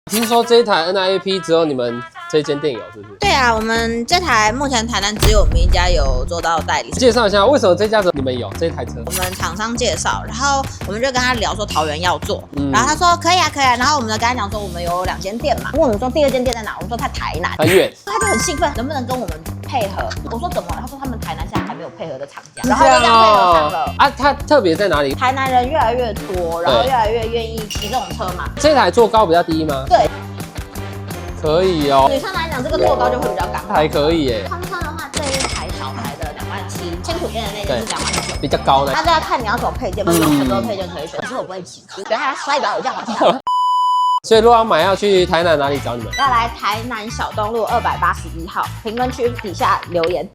听说这一台 NIAP 只有你们这间店有，是不是？对啊，我们这台目前台南只有我们一家有做到代理。介绍一下为什么这家只有你们有这台车？我们厂商介绍，然后我们就跟他聊说桃园要做，然后他说可以啊可以啊，然后我们就跟他讲说我们有2间店嘛，问我们说第2间店在哪，我们说在台南，很远，他就很兴奋，能不能跟我们配合？我说怎么了？他说他们台南现在还没有配合的厂家，然后就这样配合上了。啊，它特别在哪里？台南人越来越多，然后越来越愿意骑这种车嘛。这台坐高比较低吗？对，可以哦。女生来讲，这个坐高就会比较刚好。还可以耶。宽车的话，这一台小台的27000，清楚边的那件是29000，比较高的。他就要看你要什么配件，有很多配件可以选。可是我不会骑，觉得他摔倒有这样好笑。所以如果要买，要去台南哪里找你们？要来台南小东路281号评论区底下留言。